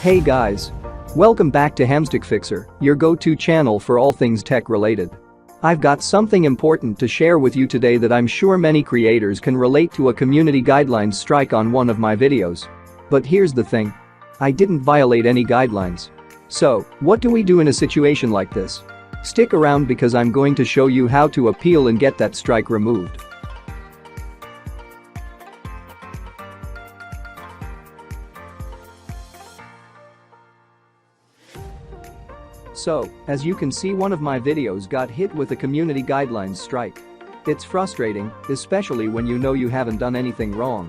Hey guys. Welcome back to Hamstick Fixer, your go-to channel for all things tech related. I've got something important to share with you today that I'm sure many creators can relate to: a community guidelines strike on one of my videos. But here's the thing. I didn't violate any guidelines. So, what do we do in a situation like this? Stick around because I'm going to show you how to appeal and get that strike removed. So, as you can see, one of my videos got hit with a community guidelines strike. It's frustrating, especially when you know you haven't done anything wrong.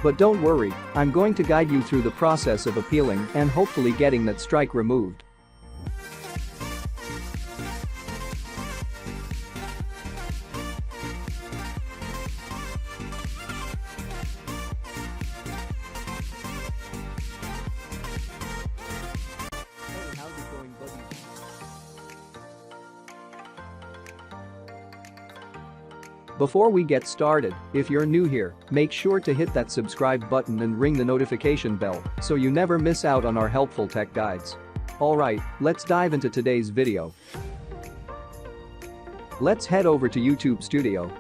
But don't worry, I'm going to guide you through the process of appealing and hopefully getting that strike removed. Before we get started, if you're new here, make sure to hit that subscribe button and ring the notification bell so you never miss out on our helpful tech guides. Alright, let's dive into today's video. Let's head over to YouTube Studio.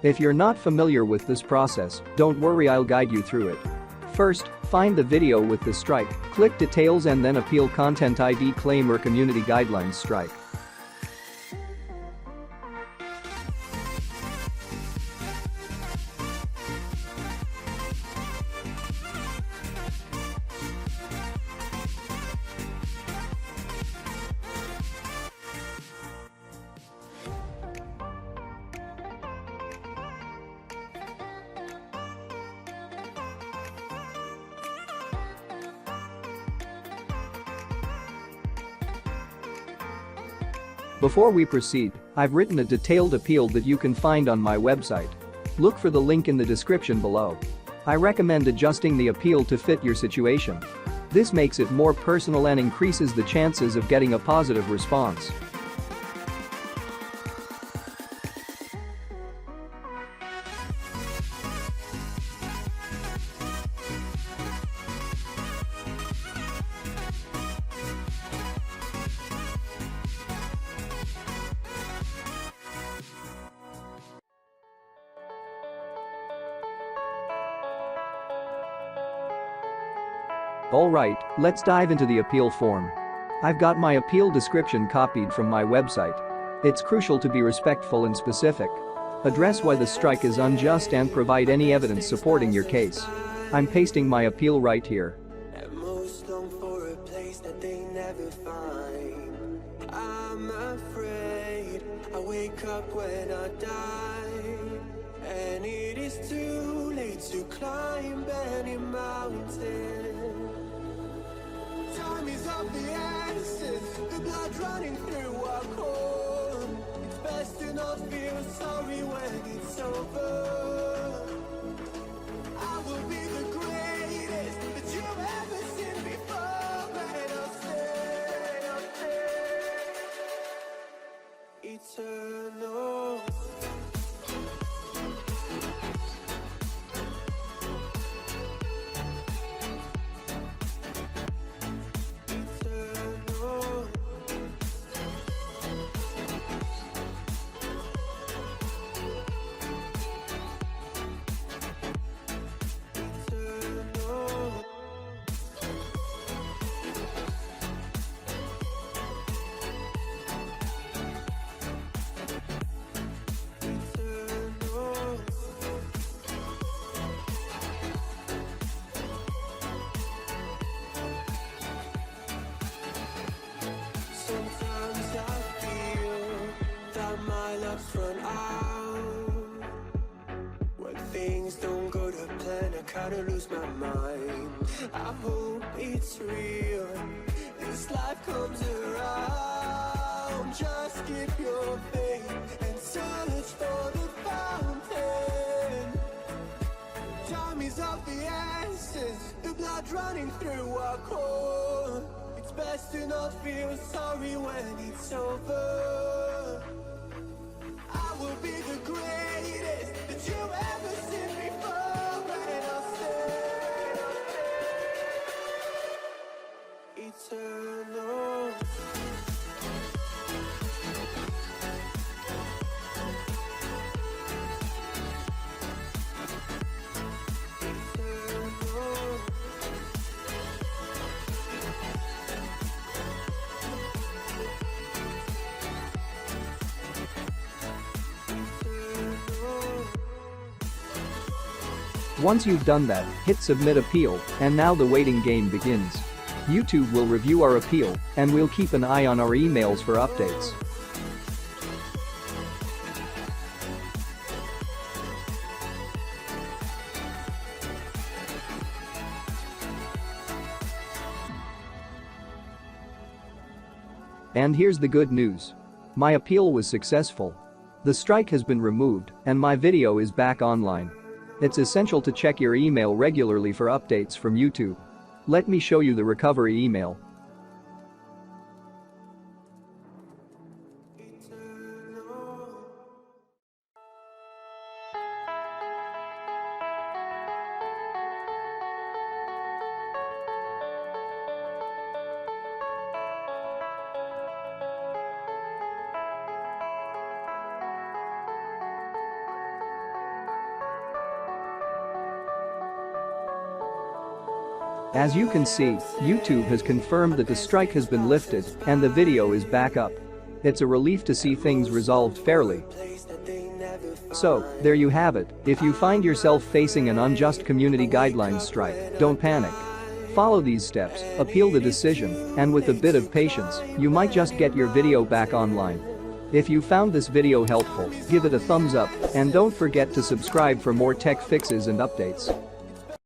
If you're not familiar with this process, don't worry, I'll guide you through it. First, find the video with the strike, click Details and then Appeal Content ID Claim or Community Guidelines Strike. Before we proceed, I've written a detailed appeal that you can find on my website. Look for the link in the description below. I recommend adjusting the appeal to fit your situation. This makes it more personal and increases the chances of getting a positive response. Alright, let's dive into the appeal form. I've got my appeal description copied from my website. It's crucial to be respectful and specific. Address why the strike is unjust and provide any evidence supporting your case. I'm pasting my appeal right here. I'm afraid I wake up when I die, and it is too late to climb any mountain. Time is of the essence, the blood running through our core. It's best to not feel sorry when it's over. I will be the greatest that you've ever seen before, and I'll stay eternal. Sometimes I feel that my luck's run out. When things don't go to plan, I kinda lose my mind. I hope it's real, this life comes around. Just keep your faith and search for the fountain. Time is of the essence, the blood running through our core. It's best to not feel sorry when it's over. I will be the greatest that you've ever seen before, and I'll stay eternal. Once you've done that, hit submit appeal, and now the waiting game begins. YouTube will review our appeal, and we'll keep an eye on our emails for updates. And here's the good news. My appeal was successful. The strike has been removed, and my video is back online. It's essential to check your email regularly for updates from YouTube. Let me show you the recovery email. As you can see, YouTube has confirmed that the strike has been lifted and the video is back up. It's a relief to see things resolved fairly. So, there you have it. If you find yourself facing an unjust community guidelines strike, don't panic. Follow these steps, appeal the decision, and with a bit of patience, you might just get your video back online. If you found this video helpful, give it a thumbs up and don't forget to subscribe for more tech fixes and updates.